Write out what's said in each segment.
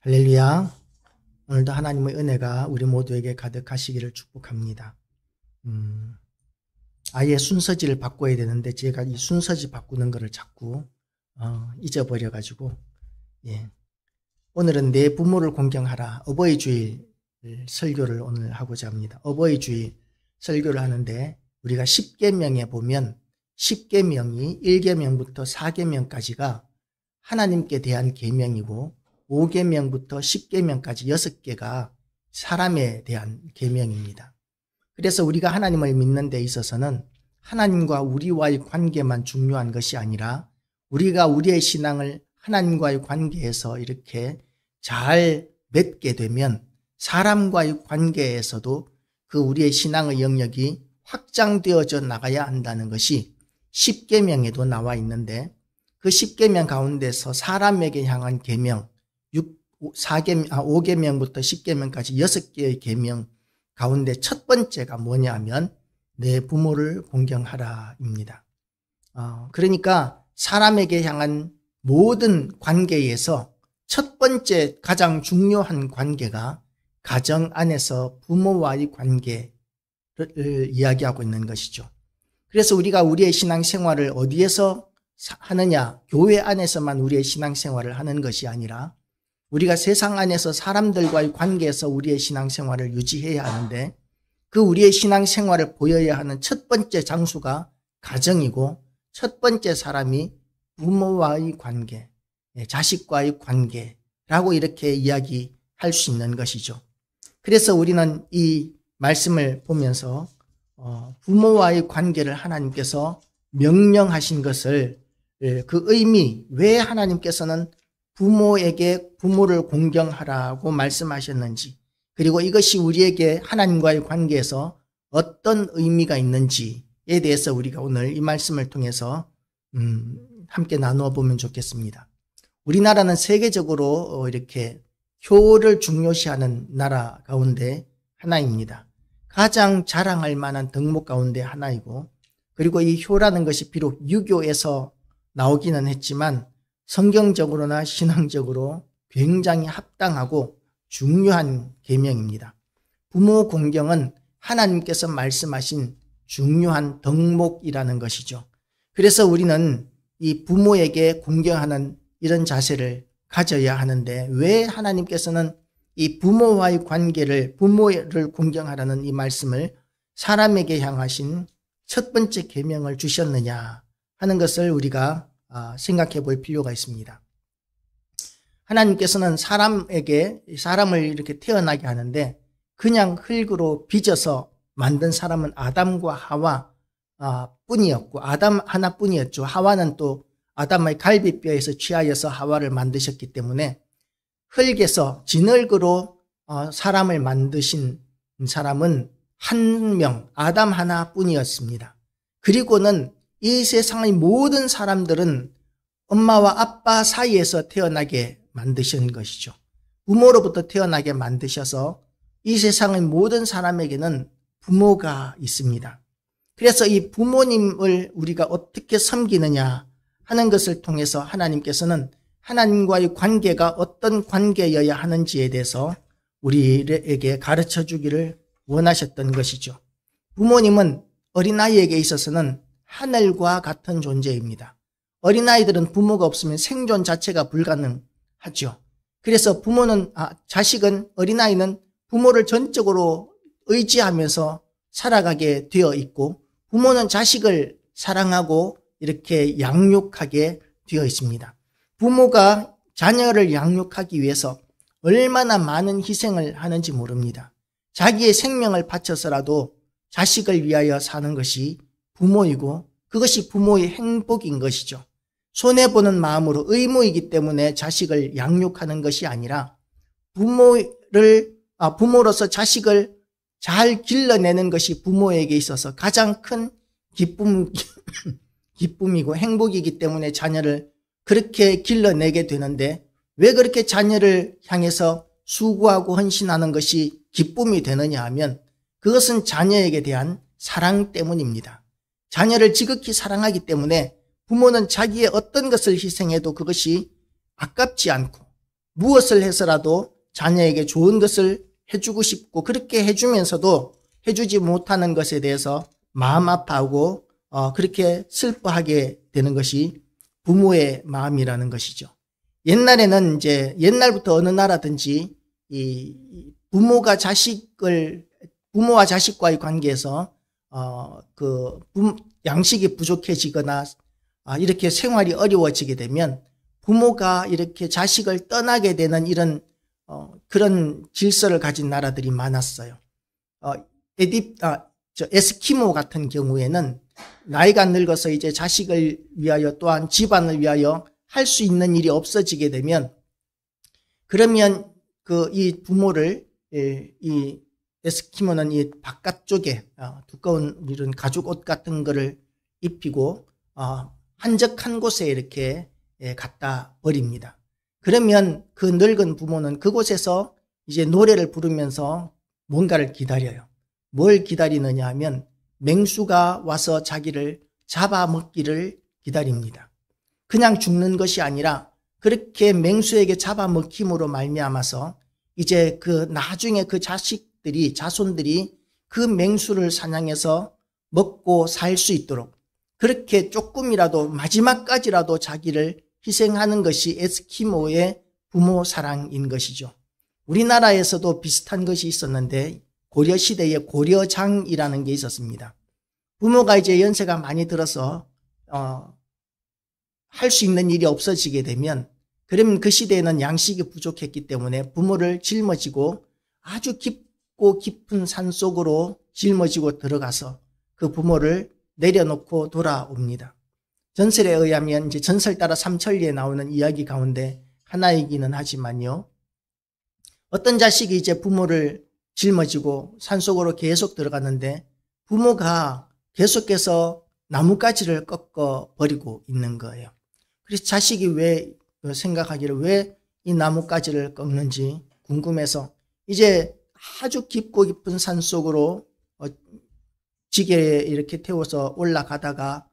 할렐루야. 오늘도 하나님의 은혜가 우리 모두에게 가득하시기를 축복합니다. 아예 순서지를 바꿔야 되는데 제가 이 순서지 바꾸는 거를 자꾸 잊어버려가지고, 오늘은 내 부모를 공경하라 어버이 주일 설교를 오늘 하고자 합니다. 어버이 주일 설교를 하는데 우리가 10계명에 보면 10계명이 1계명부터 4계명까지가 하나님께 대한 계명이고 5계명부터 10계명까지 6개가 사람에 대한 계명입니다. 그래서 우리가 하나님을 믿는 데 있어서는 하나님과 우리와의 관계만 중요한 것이 아니라 우리가 우리의 신앙을 하나님과의 관계에서 이렇게 잘 맺게 되면 사람과의 관계에서도 그 우리의 신앙의 영역이 확장되어져 나가야 한다는 것이 10계명에도 나와 있는데, 그 10계명 가운데서 사람에게 향한 계명 5계명부터 10계명까지 6개의 계명 가운데 첫 번째가 뭐냐면 내 부모를 공경하라입니다. 그러니까 사람에게 향한 모든 관계에서 첫 번째 가장 중요한 관계가 가정 안에서 부모와의 관계를 이야기하고 있는 것이죠. 그래서 우리가 우리의 신앙생활을 어디에서 하느냐, 교회 안에서만 우리의 신앙생활을 하는 것이 아니라 우리가 세상 안에서 사람들과의 관계에서 우리의 신앙생활을 유지해야 하는데, 그 우리의 신앙생활을 보여야 하는 첫 번째 장소가 가정이고 첫 번째 사람이 부모와의 관계, 자식과의 관계라고 이렇게 이야기할 수 있는 것이죠. 그래서 우리는 이 말씀을 보면서 부모와의 관계를 하나님께서 명령하신 것을, 그 의미, 왜 하나님께서는 부모에게 부모를 공경하라고 말씀하셨는지, 그리고 이것이 우리에게 하나님과의 관계에서 어떤 의미가 있는지에 대해서 우리가 오늘 이 말씀을 통해서 함께 나누어 보면 좋겠습니다. 우리나라는 세계적으로 이렇게 효를 중요시하는 나라 가운데 하나입니다. 가장 자랑할 만한 덕목 가운데 하나이고, 그리고 이 효라는 것이 비록 유교에서 나오기는 했지만 성경적으로나 신앙적으로 굉장히 합당하고 중요한 계명입니다. 부모 공경은 하나님께서 말씀하신 중요한 덕목이라는 것이죠. 그래서 우리는 이 부모에게 공경하는 이런 자세를 가져야 하는데, 왜 하나님께서는 이 부모와의 관계를, 부모를 공경하라는 이 말씀을 사람에게 향하신 첫 번째 계명을 주셨느냐 하는 것을 우리가 생각해 볼 필요가 있습니다. 하나님께서는 사람을 이렇게 태어나게 하는데 그냥 흙으로 빚어서 만든 사람은 아담과 하와 뿐이었고, 아담 하나뿐이었죠. 하와는 또 아담의 갈비뼈에서 취하여서 하와를 만드셨기 때문에 흙에서 진흙으로 사람을 만드신 사람은 한 명, 아담 하나뿐이었습니다. 그리고는 이 세상의 모든 사람들은 엄마와 아빠 사이에서 태어나게 만드신 것이죠. 부모로부터 태어나게 만드셔서 이 세상의 모든 사람에게는 부모가 있습니다. 그래서 이 부모님을 우리가 어떻게 섬기느냐 하는 것을 통해서 하나님께서는 하나님과의 관계가 어떤 관계여야 하는지에 대해서 우리에게 가르쳐 주기를 원하셨던 것이죠. 부모님은 어린아이에게 있어서는 하늘과 같은 존재입니다. 어린아이들은 부모가 없으면 생존 자체가 불가능하죠. 그래서 어린아이는 부모를 전적으로 의지하면서 살아가게 되어 있고, 부모는 자식을 사랑하고 이렇게 양육하게 되어 있습니다. 부모가 자녀를 양육하기 위해서 얼마나 많은 희생을 하는지 모릅니다. 자기의 생명을 바쳐서라도 자식을 위하여 사는 것이 부모이고, 그것이 부모의 행복인 것이죠. 손해보는 마음으로 의무이기 때문에 자식을 양육하는 것이 아니라 부모로서 자식을 잘 길러내는 것이 부모에게 있어서 가장 큰 기쁨이고 행복이기 때문에 자녀를 그렇게 길러내게 되는데, 왜 그렇게 자녀를 향해서 수고하고 헌신하는 것이 기쁨이 되느냐 하면 그것은 자녀에게 대한 사랑 때문입니다. 자녀를 지극히 사랑하기 때문에 부모는 자기의 어떤 것을 희생해도 그것이 아깝지 않고 무엇을 해서라도 자녀에게 좋은 것을 해주고 싶고 그렇게 해주면서도 해주지 못하는 것에 대해서 마음 아파하고 그렇게 슬퍼하게 되는 것이 부모의 마음이라는 것이죠. 옛날에는 이제 옛날부터 어느 나라든지 이 부모와 자식과의 관계에서 양식이 부족해지거나 이렇게 생활이 어려워지게 되면 부모가 이렇게 자식을 떠나게 되는 이런 그런 질서를 가진 나라들이 많았어요. 에스키모 같은 경우에는 나이가 늙어서 이제 자식을 위하여 또한 집안을 위하여 할 수 있는 일이 없어지게 되면 그러면 이 부모를 이 에스키모는 이 바깥쪽에 두꺼운 이런 가죽 옷 같은 거를 입히고 한적한 곳에 이렇게 갖다 버립니다. 그러면 그 늙은 부모는 그곳에서 이제 노래를 부르면서 뭔가를 기다려요. 뭘 기다리느냐 하면 맹수가 와서 자기를 잡아먹기를 기다립니다. 그냥 죽는 것이 아니라 그렇게 맹수에게 잡아먹힘으로 말미암아서 이제 그 나중에 그 자손들이 그 맹수를 사냥해서 먹고 살 수 있도록 그렇게 조금이라도 마지막까지라도 자기를 희생하는 것이 에스키모의 부모 사랑인 것이죠. 우리나라에서도 비슷한 것이 있었는데 고려시대에 고려장이라는 게 있었습니다. 부모가 이제 연세가 많이 들어서 할 수 있는 일이 없어지게 되면 그러면 그 시대에는 양식이 부족했기 때문에 부모를 짊어지고 아주 깊고 깊은 산속으로 짊어지고 들어가서 그 부모를 내려놓고 돌아옵니다. 전설에 의하면 이제 전설 따라 삼천리에 나오는 이야기 가운데 하나이기는 하지만요. 어떤 자식이 이제 부모를 짊어지고 산속으로 계속 들어갔는데 부모가 계속해서 나뭇가지를 꺾어 버리고 있는 거예요. 그래서 자식이 생각하기를 왜 이 나뭇가지를 꺾는지 궁금해서 이제 아주 깊고 깊은 산속으로 지게에 이렇게 태워서 올라가다가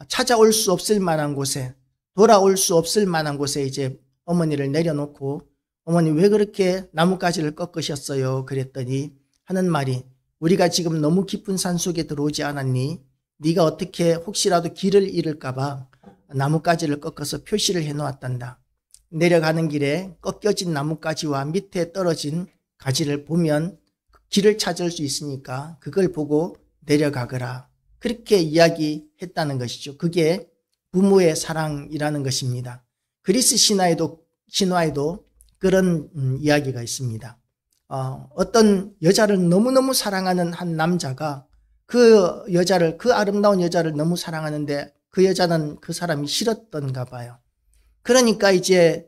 찾아올 수 없을 만한 곳에 돌아올 수 없을 만한 곳에 이제 어머니를 내려놓고 어머니 왜 그렇게 나뭇가지를 꺾으셨어요? 그랬더니 하는 말이 우리가 지금 너무 깊은 산속에 들어오지 않았니? 네가 어떻게 혹시라도 길을 잃을까 봐 나뭇가지를 꺾어서 표시를 해놓았단다. 내려가는 길에 꺾여진 나뭇가지와 밑에 떨어진 가지를 보면 길을 찾을 수 있으니까 그걸 보고 내려가거라. 그렇게 이야기했다는 것이죠. 그게 부모의 사랑이라는 것입니다. 그리스 신화에도 그런 이야기가 있습니다. 어떤 여자를 너무너무 사랑하는 한 남자가 그 아름다운 여자를 너무 사랑하는데 그 여자는 그 사람이 싫었던가 봐요. 그러니까 이제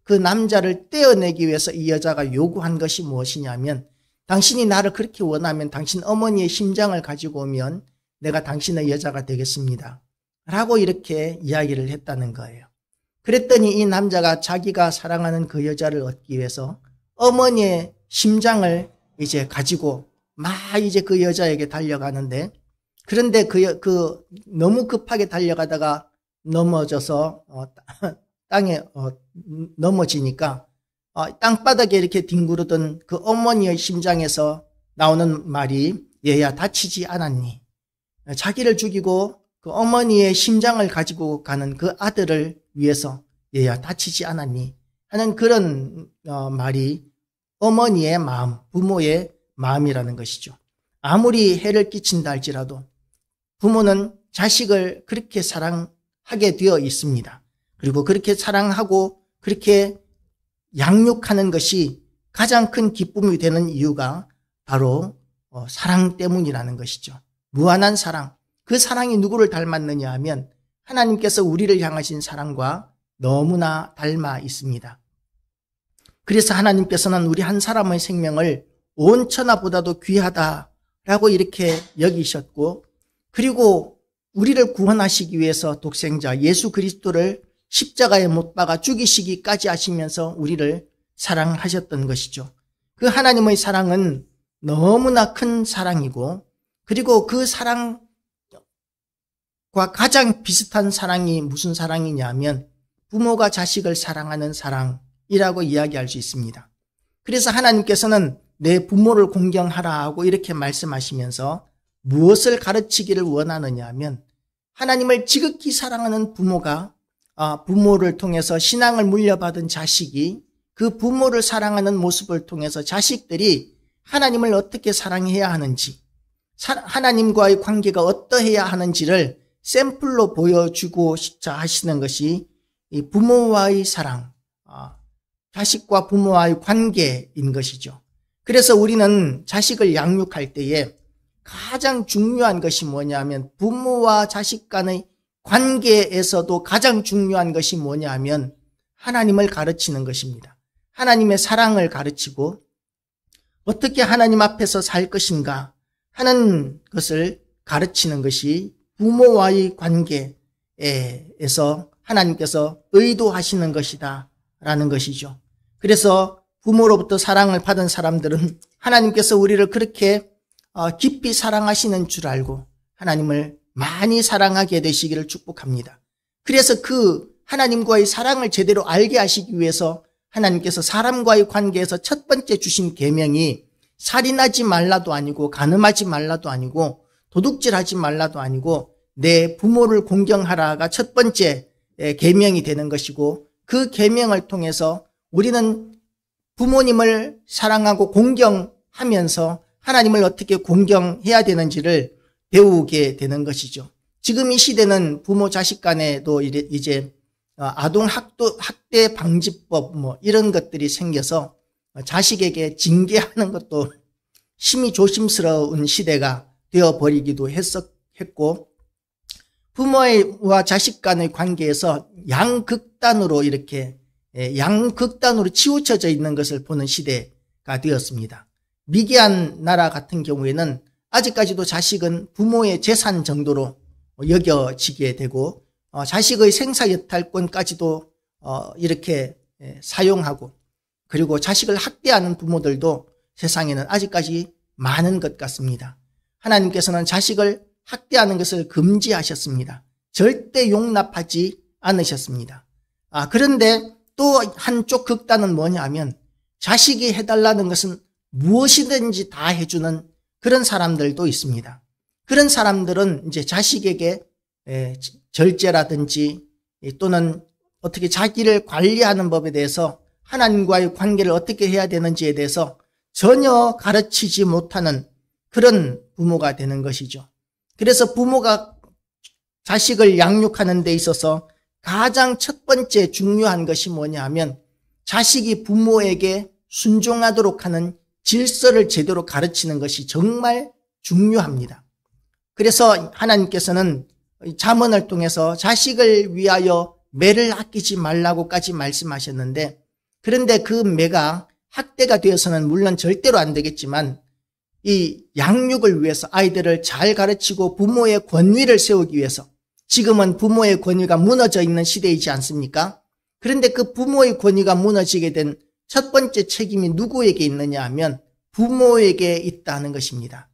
그 남자를 떼어내기 위해서 이 여자가 요구한 것이 무엇이냐면 당신이 나를 그렇게 원하면 당신 어머니의 심장을 가지고 오면 내가 당신의 여자가 되겠습니다. 라고 이렇게 이야기를 했다는 거예요. 그랬더니 이 남자가 자기가 사랑하는 그 여자를 얻기 위해서 어머니의 심장을 이제 가지고 이제 그 여자에게 달려가는데 그런데 너무 급하게 달려가다가 넘어져서 땅에 넘어지니까 땅바닥에 이렇게 뒹구르던 그 어머니의 심장에서 나오는 말이 얘야 다치지 않았니? 자기를 죽이고 그 어머니의 심장을 가지고 가는 그 아들을 위해서 얘야 다치지 않았니? 하는 그런 말이 어머니의 마음, 부모의 마음이라는 것이죠. 아무리 해를 끼친다 할지라도 부모는 자식을 그렇게 사랑하게 되어 있습니다. 그리고 그렇게 사랑하고 그렇게 양육하는 것이 가장 큰 기쁨이 되는 이유가 바로 사랑 때문이라는 것이죠. 무한한 사랑. 그 사랑이 누구를 닮았느냐 하면 하나님께서 우리를 향하신 사랑과 너무나 닮아 있습니다. 그래서 하나님께서는 우리 한 사람의 생명을 온 천하보다도 귀하다라고 이렇게 여기셨고 그리고 우리를 구원하시기 위해서 독생자 예수 그리스도를 십자가에 못 박아 죽이시기까지 하시면서 우리를 사랑하셨던 것이죠. 그 하나님의 사랑은 너무나 큰 사랑이고 그리고 그 사랑 가장 비슷한 사랑이 무슨 사랑이냐면 부모가 자식을 사랑하는 사랑이라고 이야기할 수 있습니다. 그래서 하나님께서는 내 부모를 공경하라 하고 이렇게 말씀하시면서 무엇을 가르치기를 원하느냐 하면 하나님을 지극히 사랑하는 부모를 통해서 신앙을 물려받은 자식이 그 부모를 사랑하는 모습을 통해서 자식들이 하나님을 어떻게 사랑해야 하는지, 하나님과의 관계가 어떠해야 하는지를 샘플로 보여주고자 하시는 것이 이 부모와의 사랑, 자식과 부모와의 관계인 것이죠. 그래서 우리는 자식을 양육할 때에 가장 중요한 것이 뭐냐면 부모와 자식 간의 관계에서도 가장 중요한 것이 뭐냐면 하나님을 가르치는 것입니다. 하나님의 사랑을 가르치고 어떻게 하나님 앞에서 살 것인가 하는 것을 가르치는 것이 부모와의 관계에서 하나님께서 의도하시는 것이다 라는 것이죠. 그래서 부모로부터 사랑을 받은 사람들은 하나님께서 우리를 그렇게 깊이 사랑하시는 줄 알고 하나님을 많이 사랑하게 되시기를 축복합니다. 그래서 그 하나님과의 사랑을 제대로 알게 하시기 위해서 하나님께서 사람과의 관계에서 첫 번째 주신 계명이 살인하지 말라도 아니고 간음하지 말라도 아니고 도둑질하지 말라도 아니고 내 부모를 공경하라가 첫 번째 계명이 되는 것이고 그 계명을 통해서 우리는 부모님을 사랑하고 공경하면서 하나님을 어떻게 공경해야 되는지를 배우게 되는 것이죠. 지금 이 시대는 부모 자식 간에도 이제 아동 학대 방지법 이런 것들이 생겨서 자식에게 징계하는 것도 심히 조심스러운 시대가 되어버리기도 했고 부모와 자식 간의 관계에서 양극단으로 치우쳐져 있는 것을 보는 시대가 되었습니다. 미개한 나라 같은 경우에는 아직까지도 자식은 부모의 재산 정도로 여겨지게 되고 자식의 생사여탈권까지도 이렇게 사용하고 그리고 자식을 학대하는 부모들도 세상에는 아직까지 많은 것 같습니다. 하나님께서는 자식을 학대하는 것을 금지하셨습니다. 절대 용납하지 않으셨습니다. 그런데 또 한쪽 극단은 뭐냐면 자식이 해달라는 것은 무엇이든지 다 해주는 그런 사람들도 있습니다. 그런 사람들은 이제 자식에게 절제라든지 또는 어떻게 자기를 관리하는 법에 대해서 하나님과의 관계를 어떻게 해야 되는지에 대해서 전혀 가르치지 못하는 그런 부모가 되는 것이죠. 그래서 부모가 자식을 양육하는 데 있어서 가장 첫 번째 중요한 것이 뭐냐 하면 자식이 부모에게 순종하도록 하는 질서를 제대로 가르치는 것이 정말 중요합니다. 그래서 하나님께서는 잠언을 통해서 자식을 위하여 매를 아끼지 말라고까지 말씀하셨는데 그런데 그 매가 학대가 되어서는 물론 절대로 안 되겠지만 이 양육을 위해서 아이들을 잘 가르치고 부모의 권위를 세우기 위해서 지금은 부모의 권위가 무너져 있는 시대이지 않습니까? 그런데 그 부모의 권위가 무너지게 된 첫 번째 책임이 누구에게 있느냐 하면 부모에게 있다는 것입니다.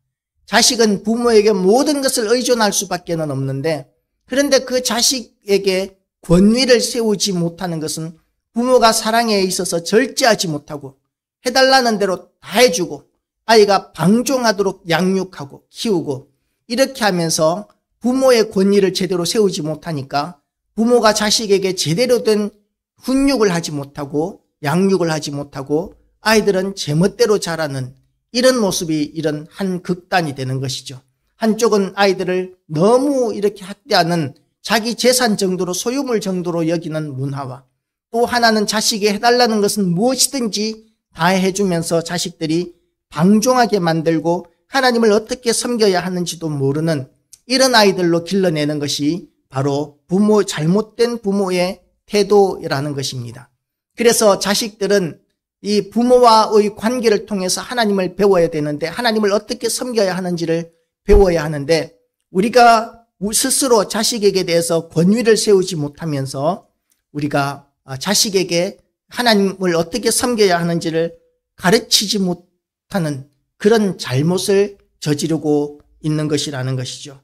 자식은 부모에게 모든 것을 의존할 수밖에 없는데 그런데 그 자식에게 권위를 세우지 못하는 것은 부모가 사랑에 있어서 절제하지 못하고 해달라는 대로 다 해주고 아이가 방종하도록 양육하고 키우고 이렇게 하면서 부모의 권위를 제대로 세우지 못하니까 부모가 자식에게 제대로 된 훈육을 하지 못하고 양육을 하지 못하고 아이들은 제멋대로 자라는 이런 모습이 이런 한 극단이 되는 것이죠. 한쪽은 아이들을 너무 이렇게 학대하는 자기 재산 정도로 소유물 정도로 여기는 문화와 또 하나는 자식이 해달라는 것은 무엇이든지 다 해주면서 자식들이 방종하게 만들고 하나님을 어떻게 섬겨야 하는지도 모르는 이런 아이들로 길러내는 것이 바로 잘못된 부모의 태도라는 것입니다. 그래서 자식들은 이 부모와의 관계를 통해서 하나님을 배워야 되는데 하나님을 어떻게 섬겨야 하는지를 배워야 하는데 우리가 스스로 자식에게 대해서 권위를 세우지 못하면서 우리가 자식에게 하나님을 어떻게 섬겨야 하는지를 가르치지 못하는 그런 잘못을 저지르고 있는 것이라는 것이죠.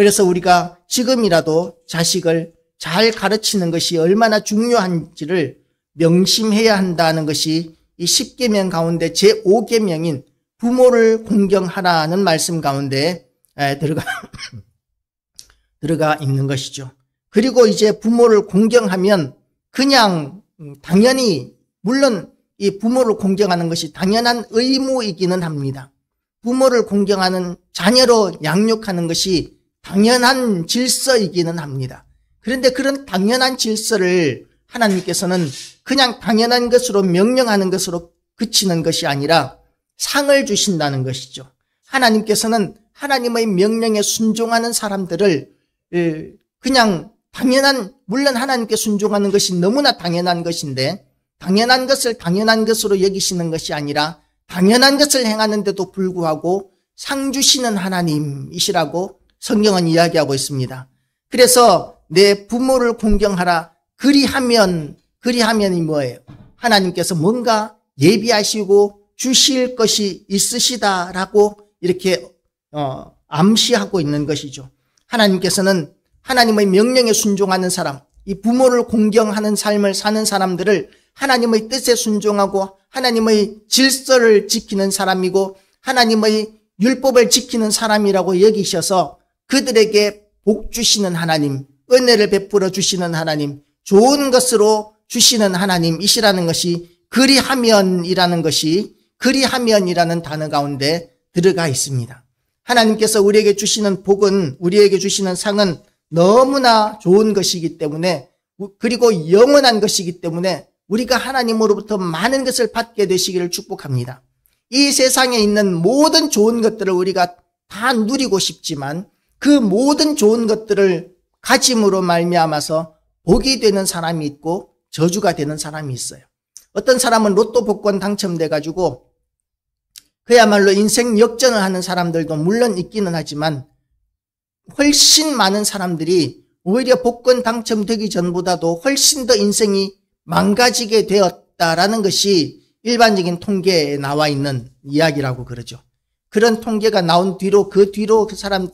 그래서 우리가 지금이라도 자식을 잘 가르치는 것이 얼마나 중요한지를 명심해야 한다는 것이 이 10계명 가운데 제5계명인 부모를 공경하라는 말씀 가운데 들어가 있는 것이죠. 그리고 이제 부모를 공경하면 그냥 당연히, 물론 이 부모를 공경하는 것이 당연한 의무이기는 합니다. 부모를 공경하는, 자녀로 양육하는 것이 당연한 질서이기는 합니다. 그런데 그런 당연한 질서를 하나님께서는 그냥 당연한 것으로 명령하는 것으로 그치는 것이 아니라 상을 주신다는 것이죠. 하나님께서는 하나님의 명령에 순종하는 사람들을 그냥 당연한, 물론 하나님께 순종하는 것이 너무나 당연한 것인데 당연한 것을 당연한 것으로 여기시는 것이 아니라 당연한 것을 행하는데도 불구하고 상 주시는 하나님이시라고 성경은 이야기하고 있습니다. 그래서 내 부모를 공경하라. 그리하면이 뭐예요? 하나님께서 뭔가 예비하시고 주실 것이 있으시다라고 이렇게 암시하고 있는 것이죠. 하나님께서는 하나님의 명령에 순종하는 사람, 이 부모를 공경하는 삶을 사는 사람들을 하나님의 뜻에 순종하고 하나님의 질서를 지키는 사람이고 하나님의 율법을 지키는 사람이라고 여기셔서 그들에게 복 주시는 하나님, 은혜를 베풀어 주시는 하나님, 좋은 것으로 주시는 하나님이시라는 것이 그리하면이라는 단어 가운데 들어가 있습니다. 하나님께서 우리에게 주시는 복은, 우리에게 주시는 상은 너무나 좋은 것이기 때문에, 그리고 영원한 것이기 때문에 우리가 하나님으로부터 많은 것을 받게 되시기를 축복합니다. 이 세상에 있는 모든 좋은 것들을 우리가 다 누리고 싶지만 그 모든 좋은 것들을 가짐으로 말미암아서 복이 되는 사람이 있고 저주가 되는 사람이 있어요. 어떤 사람은 로또 복권 당첨돼 가지고 그야말로 인생 역전을 하는 사람들도 물론 있기는 하지만 훨씬 많은 사람들이 오히려 복권 당첨되기 전보다도 훨씬 더 인생이 망가지게 되었다라는 것이 일반적인 통계에 나와 있는 이야기라고 그러죠. 그런 통계가 나온 뒤로 그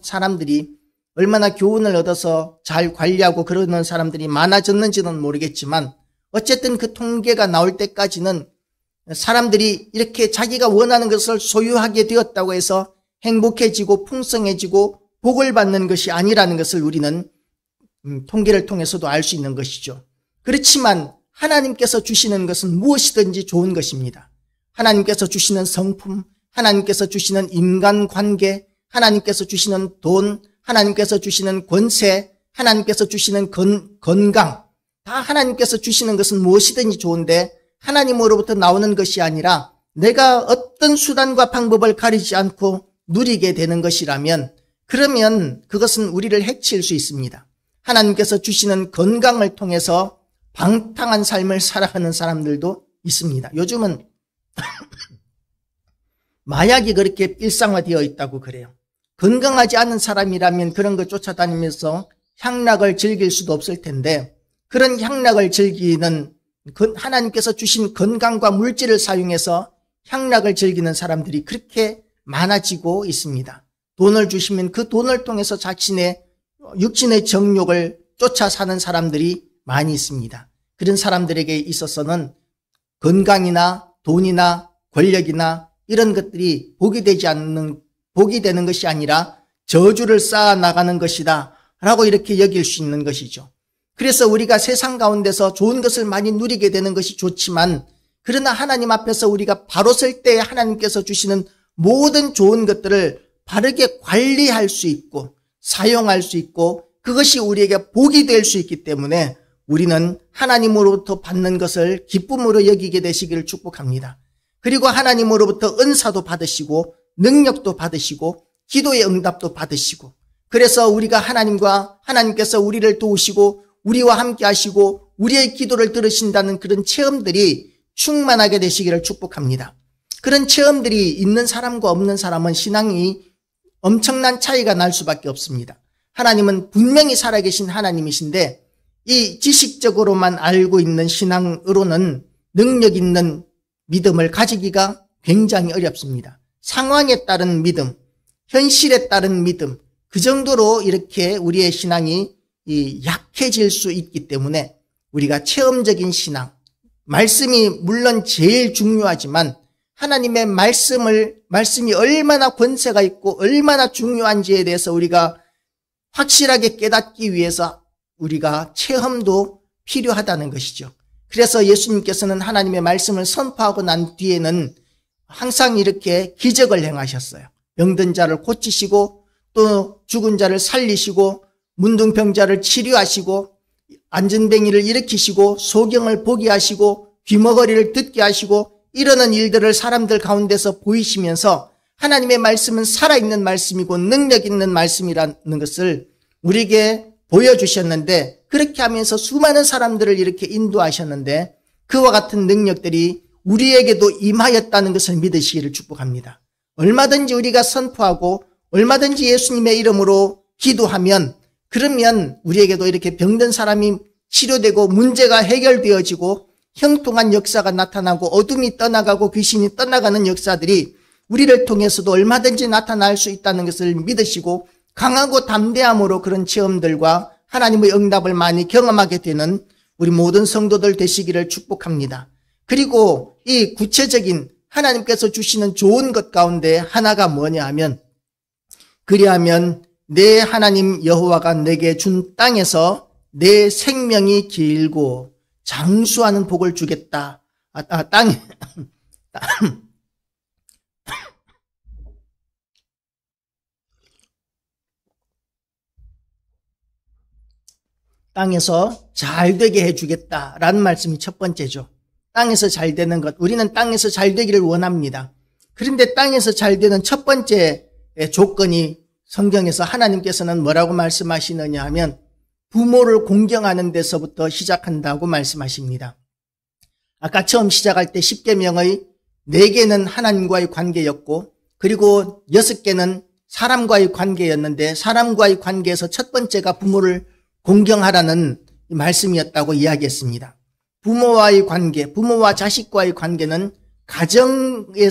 사람들이 얼마나 교훈을 얻어서 잘 관리하고 그러는 사람들이 많아졌는지는 모르겠지만 어쨌든 그 통계가 나올 때까지는 사람들이 이렇게 자기가 원하는 것을 소유하게 되었다고 해서 행복해지고 풍성해지고 복을 받는 것이 아니라는 것을 우리는 통계를 통해서도 알 수 있는 것이죠. 그렇지만 하나님께서 주시는 것은 무엇이든지 좋은 것입니다. 하나님께서 주시는 성품, 하나님께서 주시는 인간관계, 하나님께서 주시는 돈, 하나님께서 주시는 권세, 하나님께서 주시는 건강, 다 하나님께서 주시는 것은 무엇이든지 좋은데 하나님으로부터 나오는 것이 아니라 내가 어떤 수단과 방법을 가리지 않고 누리게 되는 것이라면 그러면 그것은 우리를 해칠 수 있습니다. 하나님께서 주시는 건강을 통해서 방탕한 삶을 살아가는 사람들도 있습니다. 요즘은 마약이 그렇게 일상화되어 있다고 그래요. 건강하지 않은 사람이라면 그런 걸 쫓아다니면서 향락을 즐길 수도 없을 텐데 그런 향락을 즐기는 하나님께서 주신 건강과 물질을 사용해서 향락을 즐기는 사람들이 그렇게 많아지고 있습니다. 돈을 주시면 그 돈을 통해서 자신의 육신의 정욕을 쫓아 사는 사람들이 많이 있습니다. 그런 사람들에게 있어서는 건강이나 돈이나 권력이나 이런 것들이 복이 되는 것이 아니라 저주를 쌓아 나가는 것이다 라고 이렇게 여길 수 있는 것이죠. 그래서 우리가 세상 가운데서 좋은 것을 많이 누리게 되는 것이 좋지만 그러나 하나님 앞에서 우리가 바로 설 때 하나님께서 주시는 모든 좋은 것들을 바르게 관리할 수 있고 사용할 수 있고 그것이 우리에게 복이 될 수 있기 때문에 우리는 하나님으로부터 받는 것을 기쁨으로 여기게 되시기를 축복합니다. 그리고 하나님으로부터 은사도 받으시고 능력도 받으시고 기도의 응답도 받으시고 그래서 우리가 하나님께서 우리를 도우시고 우리와 함께 하시고 우리의 기도를 들으신다는 그런 체험들이 충만하게 되시기를 축복합니다. 그런 체험들이 있는 사람과 없는 사람은 신앙이 엄청난 차이가 날 수밖에 없습니다. 하나님은 분명히 살아계신 하나님이신데 이 지식적으로만 알고 있는 신앙으로는 능력 있는 믿음을 가지기가 굉장히 어렵습니다. 상황에 따른 믿음, 현실에 따른 믿음, 그 정도로 이렇게 우리의 신앙이 약해질 수 있기 때문에 우리가 체험적인 신앙, 말씀이 물론 제일 중요하지만 하나님의 말씀이 얼마나 권세가 있고 얼마나 중요한지에 대해서 우리가 확실하게 깨닫기 위해서 우리가 체험도 필요하다는 것이죠. 그래서 예수님께서는 하나님의 말씀을 선포하고 난 뒤에는 항상 이렇게 기적을 행하셨어요. 병든 자를 고치시고 또 죽은 자를 살리시고 문둥병자를 치료하시고 안전뱅이를 일으키시고 소경을 보게 하시고 귀머거리를 듣게 하시고 이러는 일들을 사람들 가운데서 보이시면서 하나님의 말씀은 살아있는 말씀이고 능력 있는 말씀이라는 것을 우리에게 보여주셨는데, 그렇게 하면서 수많은 사람들을 이렇게 인도하셨는데 그와 같은 능력들이 우리에게도 임하였다는 것을 믿으시기를 축복합니다. 얼마든지 우리가 선포하고 얼마든지 예수님의 이름으로 기도하면, 그러면 우리에게도 이렇게 병든 사람이 치료되고 문제가 해결되어지고 형통한 역사가 나타나고 어둠이 떠나가고 귀신이 떠나가는 역사들이 우리를 통해서도 얼마든지 나타날 수 있다는 것을 믿으시고 강하고 담대함으로 그런 체험들과 하나님의 응답을 많이 경험하게 되는 우리 모든 성도들 되시기를 축복합니다. 그리고 이 구체적인 하나님께서 주시는 좋은 것 가운데 하나가 뭐냐 하면, 그리하면 내 하나님 여호와가 내게 준 땅에서 내 생명이 길고 장수하는 복을 주겠다. 땅에서 잘 되게 해주겠다라는 말씀이 첫 번째죠. 땅에서 잘 되는 것, 우리는 땅에서 잘 되기를 원합니다. 그런데 땅에서 잘 되는 첫 번째 조건이 성경에서 하나님께서는 뭐라고 말씀하시느냐 하면 부모를 공경하는 데서부터 시작한다고 말씀하십니다. 아까 처음 시작할 때 10계명의 4개는 하나님과의 관계였고 그리고 6개는 사람과의 관계였는데, 사람과의 관계에서 첫 번째가 부모를 공경하라는 말씀이었다고 이야기했습니다. 부모와의 관계, 부모와 자식과의 관계는 가정의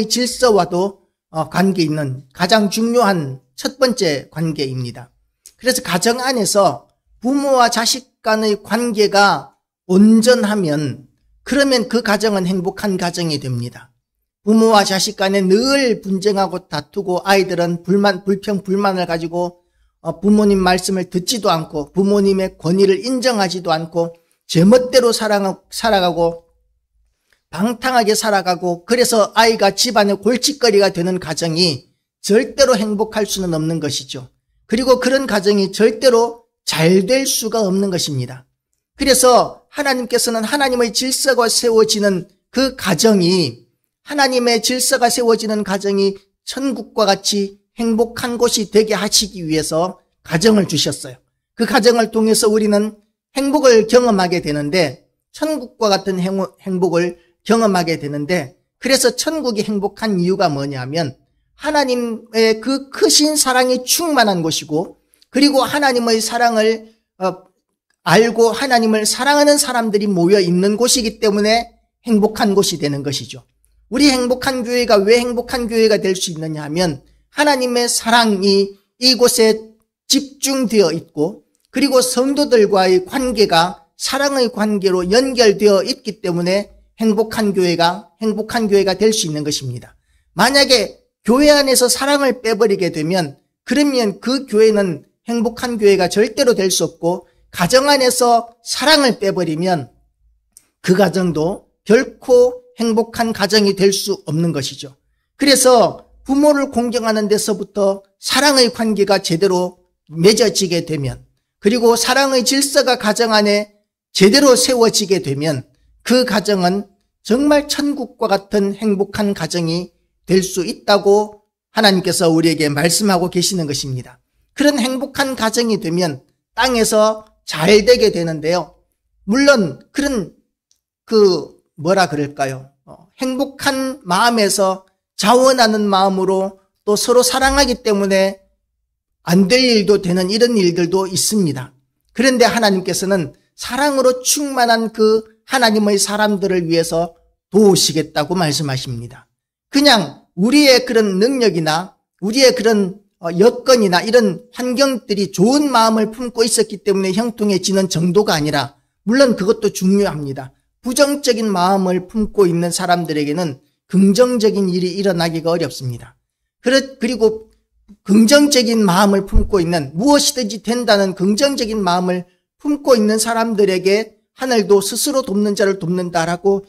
질서와도 관계 있는 가장 중요한 첫 번째 관계입니다. 그래서 가정 안에서 부모와 자식 간의 관계가 온전하면 그러면 그 가정은 행복한 가정이 됩니다. 부모와 자식 간에 늘 분쟁하고 다투고 아이들은 불만을 가지고 부모님 말씀을 듣지도 않고 부모님의 권위를 인정하지도 않고 제멋대로 살아가고 방탕하게 살아가고, 그래서 아이가 집안의 골칫거리가 되는 가정이 절대로 행복할 수는 없는 것이죠. 그리고 그런 가정이 절대로 잘 될 수가 없는 것입니다. 그래서 하나님께서는 하나님의 질서가 세워지는 그 가정이, 하나님의 질서가 세워지는 가정이 천국과 같이 행복한 곳이 되게 하시기 위해서 가정을 주셨어요. 그 가정을 통해서 우리는 행복을 경험하게 되는데, 천국과 같은 행복을 경험하게 되는데, 그래서 천국이 행복한 이유가 뭐냐면 하나님의 그 크신 사랑이 충만한 곳이고, 그리고 하나님의 사랑을 알고 하나님을 사랑하는 사람들이 모여 있는 곳이기 때문에 행복한 곳이 되는 것이죠. 우리 행복한 교회가 왜 행복한 교회가 될 수 있느냐 하면 하나님의 사랑이 이곳에 집중되어 있고, 그리고 성도들과의 관계가 사랑의 관계로 연결되어 있기 때문에 행복한 교회가 될 수 있는 것입니다. 만약에 교회 안에서 사랑을 빼버리게 되면 그러면 그 교회는 행복한 교회가 절대로 될 수 없고, 가정 안에서 사랑을 빼버리면 그 가정도 결코 행복한 가정이 될 수 없는 것이죠. 그래서 부모를 공경하는 데서부터 사랑의 관계가 제대로 맺어지게 되면, 그리고 사랑의 질서가 가정 안에 제대로 세워지게 되면 그 가정은 정말 천국과 같은 행복한 가정이 될 수 있다고 하나님께서 우리에게 말씀하고 계시는 것입니다. 그런 행복한 가정이 되면 땅에서 잘 되게 되는데요. 물론 그런 행복한 마음에서 자원하는 마음으로 또 서로 사랑하기 때문에 안 될 일도 되는 이런 일들도 있습니다. 그런데 하나님께서는 사랑으로 충만한 그 하나님의 사람들을 위해서 도우시겠다고 말씀하십니다. 그냥 우리의 그런 능력이나 우리의 그런 여건이나 이런 환경들이 좋은 마음을 품고 있었기 때문에 형통해지는 정도가 아니라, 물론 그것도 중요합니다. 부정적인 마음을 품고 있는 사람들에게는 긍정적인 일이 일어나기가 어렵습니다. 그리고 긍정적인 마음을 품고 있는, 무엇이든지 된다는 긍정적인 마음을 품고 있는 사람들에게 하늘도 스스로 돕는 자를 돕는다라고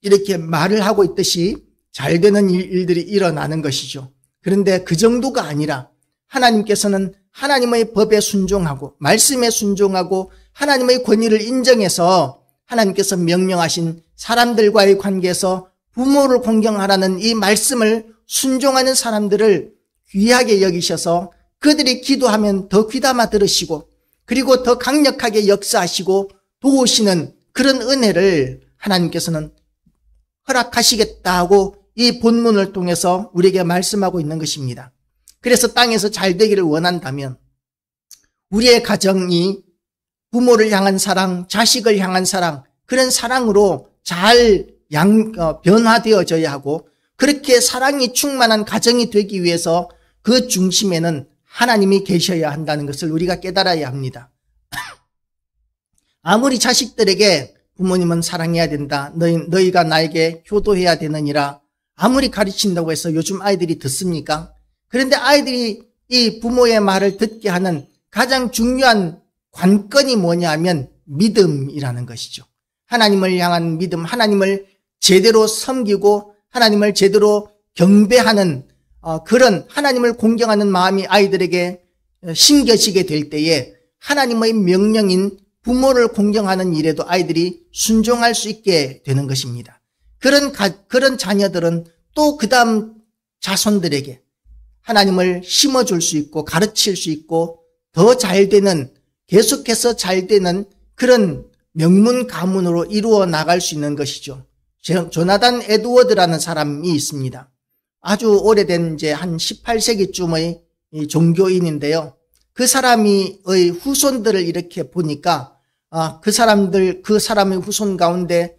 이렇게 말을 하고 있듯이 잘 되는 일들이 일어나는 것이죠. 그런데 그 정도가 아니라 하나님께서는 하나님의 법에 순종하고 말씀에 순종하고 하나님의 권위를 인정해서 하나님께서 명령하신 사람들과의 관계에서 부모를 공경하라는 이 말씀을 순종하는 사람들을 귀하게 여기셔서 그들이 기도하면 더 귀담아 들으시고 그리고 더 강력하게 역사하시고 도우시는 그런 은혜를 하나님께서는 허락하시겠다고 이 본문을 통해서 우리에게 말씀하고 있는 것입니다. 그래서 땅에서 잘 되기를 원한다면 우리의 가정이 부모를 향한 사랑, 자식을 향한 사랑, 그런 사랑으로 잘 변화되어져야 하고, 그렇게 사랑이 충만한 가정이 되기 위해서 그 중심에는 하나님이 계셔야 한다는 것을 우리가 깨달아야 합니다. 아무리 자식들에게 부모님은 사랑해야 된다, 너희가 나에게 효도해야 되느니라 아무리 가르친다고 해서 요즘 아이들이 듣습니까? 그런데 아이들이 이 부모의 말을 듣게 하는 가장 중요한 관건이 뭐냐 하면 믿음이라는 것이죠. 하나님을 향한 믿음, 하나님을 제대로 섬기고 하나님을 제대로 경배하는 그런 하나님을 공경하는 마음이 아이들에게 심겨지게 될 때에 하나님의 명령인 부모를 공경하는 일에도 아이들이 순종할 수 있게 되는 것입니다. 그런 자녀들은 또 그 다음 자손들에게 하나님을 심어줄 수 있고 가르칠 수 있고 더 잘 되는, 계속해서 잘 되는 그런 명문 가문으로 이루어 나갈 수 있는 것이죠. 조나단 에드워드라는 사람이 있습니다. 아주 오래된 이제 한 18세기쯤의 종교인인데요. 그 사람의 후손들을 이렇게 보니까 그 사람의 후손 가운데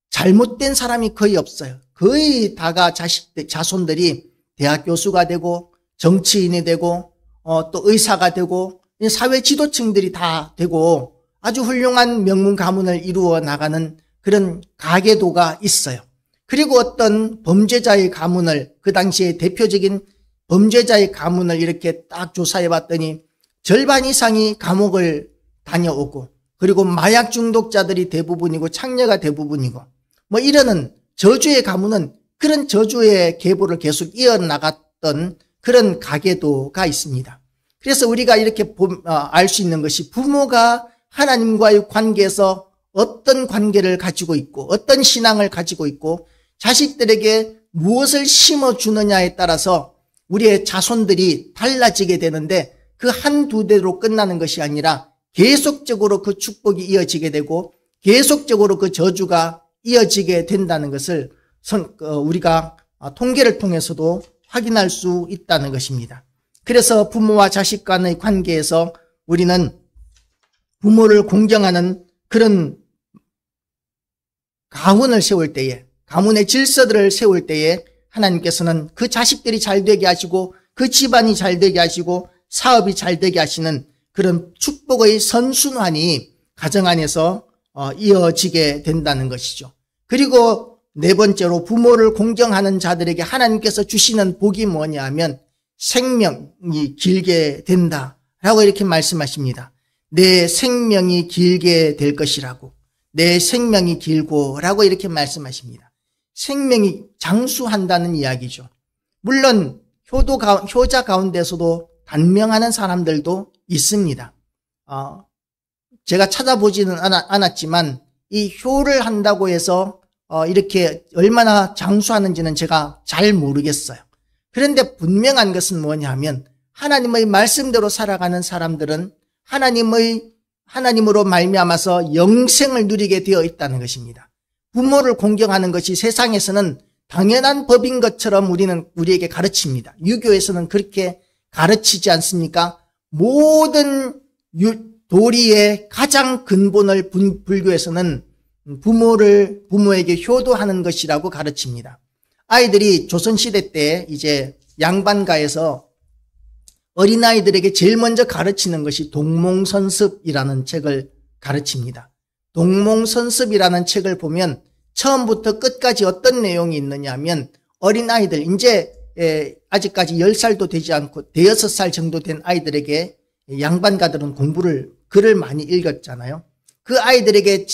잘못된 사람이 거의 없어요. 거의 다가 자손들이 대학 교수가 되고 정치인이 되고 또 의사가 되고 사회 지도층들이 다 되고 아주 훌륭한 명문 가문을 이루어 나가는 그런 가계도가 있어요. 그리고 어떤 범죄자의 가문을, 그 당시에 대표적인 범죄자의 가문을 이렇게 딱 조사해 봤더니 절반 이상이 감옥을 다녀오고, 그리고 마약 중독자들이 대부분이고 창녀가 대부분이고 뭐 이러는 저주의 가문은 그런 저주의 계보를 계속 이어나갔던 그런 가계도가 있습니다. 그래서 우리가 이렇게 알 수 있는 것이 부모가 하나님과의 관계에서 어떤 관계를 가지고 있고 어떤 신앙을 가지고 있고 자식들에게 무엇을 심어주느냐에 따라서 우리의 자손들이 달라지게 되는데, 그 한두 대로 끝나는 것이 아니라 계속적으로 그 축복이 이어지게 되고 계속적으로 그 저주가 이어지게 된다는 것을 우리가 통계를 통해서도 확인할 수 있다는 것입니다. 그래서 부모와 자식 간의 관계에서 우리는 부모를 공경하는 그런 가문을 세울 때에, 가문의 질서들을 세울 때에 하나님께서는 그 자식들이 잘 되게 하시고 그 집안이 잘 되게 하시고 사업이 잘 되게 하시는 그런 축복의 선순환이 가정 안에서 이어지게 된다는 것이죠. 그리고 네 번째로 부모를 공경하는 자들에게 하나님께서 주시는 복이 뭐냐 하면 생명이 길게 된다라고 이렇게 말씀하십니다. 내 생명이 길게 될 것이라고, 내 생명이 길고라고 이렇게 말씀하십니다. 생명이 장수한다는 이야기죠. 물론 효자 가운데서도 단명하는 사람들도 있습니다. 제가 찾아보지는 않았지만 이 효를 한다고 해서 이렇게 얼마나 장수하는지는 제가 잘 모르겠어요. 그런데 분명한 것은 뭐냐면 하나님의 말씀대로 살아가는 사람들은 하나님으로 말미암아서 영생을 누리게 되어 있다는 것입니다. 부모를 공경하는 것이 세상에서는 당연한 법인 것처럼 우리에게 가르칩니다. 유교에서는 그렇게 가르치지 않습니까? 모든 도리의 가장 근본을 불교에서는 부모에게 효도하는 것이라고 가르칩니다. 아이들이 조선시대 때 이제 양반가에서 어린아이들에게 제일 먼저 가르치는 것이 동몽선습이라는 책을 가르칩니다. 동몽선습이라는 책을 보면 처음부터 끝까지 어떤 내용이 있느냐 하면 어린아이들, 이제 아직까지 10살도 되지 않고 대여섯 살 정도 된 아이들에게 양반가들은 글을 많이 읽었잖아요. 그 아이들에게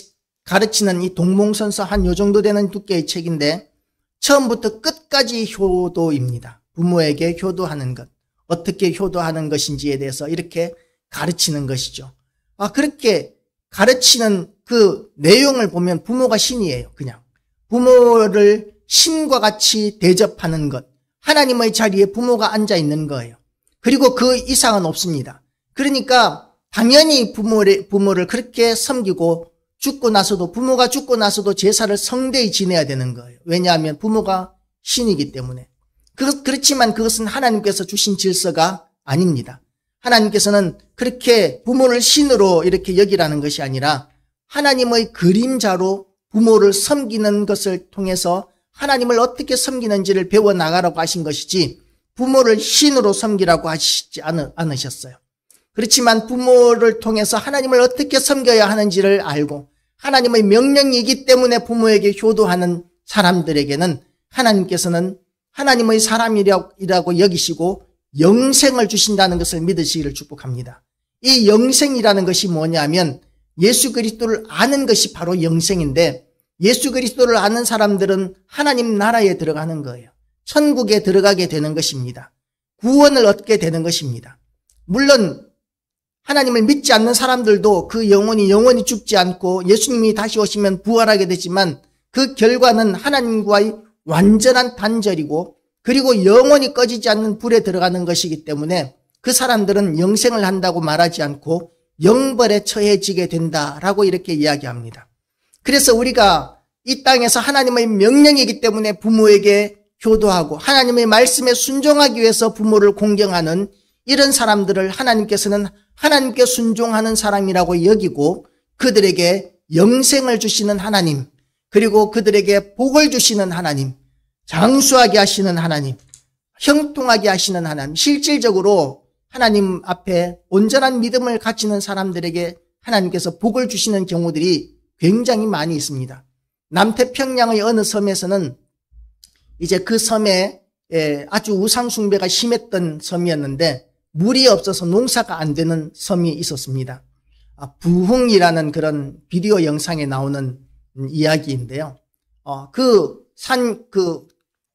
가르치는 이 동몽선서 한 요 정도 되는 두께의 책인데 처음부터 끝까지 효도입니다. 부모에게 효도하는 것, 어떻게 효도하는 것인지에 대해서 이렇게 가르치는 것이죠. 그렇게 가르치는 그 내용을 보면 부모가 신이에요. 그냥 부모를 신과 같이 대접하는 것, 하나님의 자리에 부모가 앉아 있는 거예요. 그리고 그 이상은 없습니다. 그러니까 당연히 부모를 그렇게 섬기고 부모가 죽고 나서도 제사를 성대히 지내야 되는 거예요. 왜냐하면 부모가 신이기 때문에. 그렇지만 그것은 하나님께서 주신 질서가 아닙니다. 하나님께서는 그렇게 부모를 신으로 이렇게 여기라는 것이 아니라 하나님의 그림자로 부모를 섬기는 것을 통해서 하나님을 어떻게 섬기는지를 배워나가라고 하신 것이지 부모를 신으로 섬기라고 하시지 않으셨어요. 그렇지만 부모를 통해서 하나님을 어떻게 섬겨야 하는지를 알고 하나님의 명령이기 때문에 부모에게 효도하는 사람들에게는 하나님께서는 하나님의 사람이라고 여기시고 영생을 주신다는 것을 믿으시기를 축복합니다. 이 영생이라는 것이 뭐냐면 예수 그리스도를 아는 것이 바로 영생인데 예수 그리스도를 아는 사람들은 하나님 나라에 들어가는 거예요. 천국에 들어가게 되는 것입니다. 구원을 얻게 되는 것입니다. 물론 하나님을 믿지 않는 사람들도 그 영혼이 죽지 않고 예수님이 다시 오시면 부활하게 되지만 그 결과는 하나님과의 완전한 단절이고 그리고 영원히 꺼지지 않는 불에 들어가는 것이기 때문에 그 사람들은 영생을 한다고 말하지 않고 영벌에 처해지게 된다라고 이렇게 이야기합니다. 그래서 우리가 이 땅에서 하나님의 명령이기 때문에 부모에게 효도하고 하나님의 말씀에 순종하기 위해서 부모를 공경하는 이런 사람들을 하나님께서는 하나님께 순종하는 사람이라고 여기고 그들에게 영생을 주시는 하나님, 그리고 그들에게 복을 주시는 하나님, 장수하게 하시는 하나님, 형통하게 하시는 하나님, 실질적으로 하나님 앞에 온전한 믿음을 가지는 사람들에게 하나님께서 복을 주시는 경우들이 굉장히 많이 있습니다. 남태평양의 어느 섬에서는 이제 그 섬에 아주 우상숭배가 심했던 섬이었는데 물이 없어서 농사가 안 되는 섬이 있었습니다. 부흥이라는 그런 비디오 영상에 나오는 이야기인데요.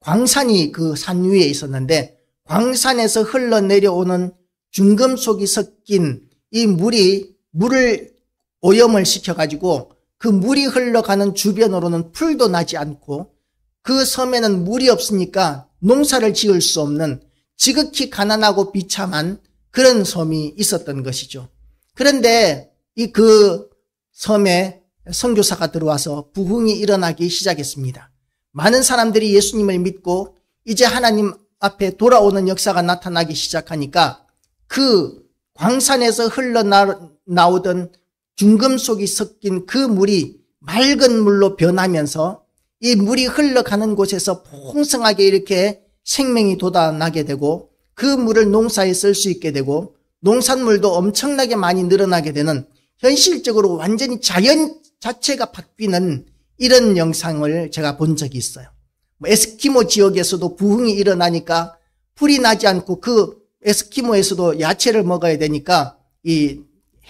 광산이 그 산 위에 있었는데 광산에서 흘러내려오는 중금속이 섞인 이 물을 오염을 시켜가지고 그 물이 흘러가는 주변으로는 풀도 나지 않고 그 섬에는 물이 없으니까 농사를 지을 수 없는 지극히 가난하고 비참한 그런 섬이 있었던 것이죠. 그런데 그 섬에 선교사가 들어와서 부흥이 일어나기 시작했습니다. 많은 사람들이 예수님을 믿고 이제 하나님 앞에 돌아오는 역사가 나타나기 시작하니까 그 광산에서 흘러나오던 중금속이 섞인 그 물이 맑은 물로 변하면서 이 물이 흘러가는 곳에서 풍성하게 이렇게 생명이 돋아나게 되고 그 물을 농사에 쓸 수 있게 되고 농산물도 엄청나게 많이 늘어나게 되는 현실적으로 완전히 자연 자체가 바뀌는 이런 영상을 제가 본 적이 있어요. 에스키모 지역에서도 부흥이 일어나니까 풀이 나지 않고 그 에스키모에서도 야채를 먹어야 되니까 이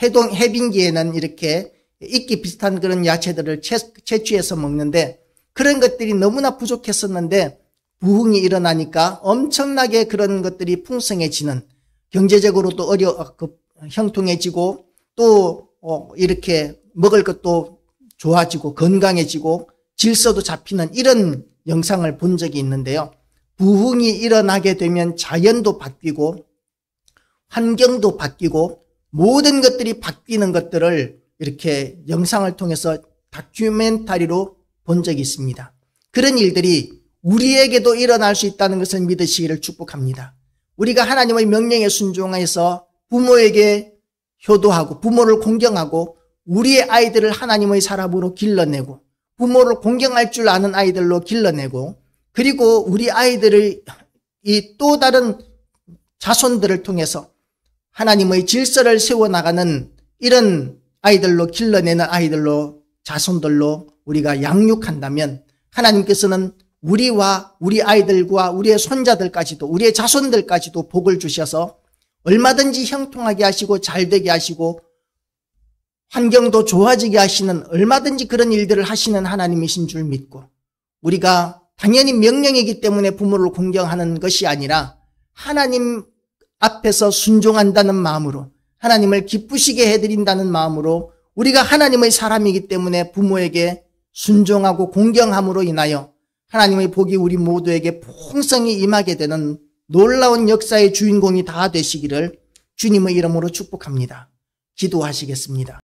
해빙기에는 이렇게 이끼 비슷한 그런 야채들을 채취해서 먹는데 그런 것들이 너무나 부족했었는데 부흥이 일어나니까 엄청나게 그런 것들이 풍성해지는, 경제적으로도 형통해지고 또 이렇게 먹을 것도 좋아지고 건강해지고 질서도 잡히는 이런 영상을 본 적이 있는데요. 부흥이 일어나게 되면 자연도 바뀌고 환경도 바뀌고 모든 것들이 바뀌는 것들을 이렇게 영상을 통해서 다큐멘터리로 본 적이 있습니다. 그런 일들이 우리에게도 일어날 수 있다는 것을 믿으시기를 축복합니다. 우리가 하나님의 명령에 순종해서 부모에게 효도하고 부모를 공경하고 우리의 아이들을 하나님의 사람으로 길러내고 부모를 공경할 줄 아는 아이들로 길러내고 그리고 우리 아이들을 이 또 다른 자손들을 통해서 하나님의 질서를 세워나가는 이런 아이들로 길러내는 아이들로 자손들로 우리가 양육한다면 하나님께서는 우리와 우리 아이들과 우리의 손자들까지도 우리의 자손들까지도 복을 주셔서 얼마든지 형통하게 하시고 잘되게 하시고 환경도 좋아지게 하시는 얼마든지 그런 일들을 하시는 하나님이신 줄 믿고 우리가 당연히 명령이기 때문에 부모를 공경하는 것이 아니라 하나님 앞에서 순종한다는 마음으로 하나님을 기쁘시게 해드린다는 마음으로 우리가 하나님의 사람이기 때문에 부모에게 순종하고 공경함으로 인하여 하나님의 복이 우리 모두에게 풍성히 임하게 되는 놀라운 역사의 주인공이 다 되시기를 주님의 이름으로 축복합니다. 기도하시겠습니다.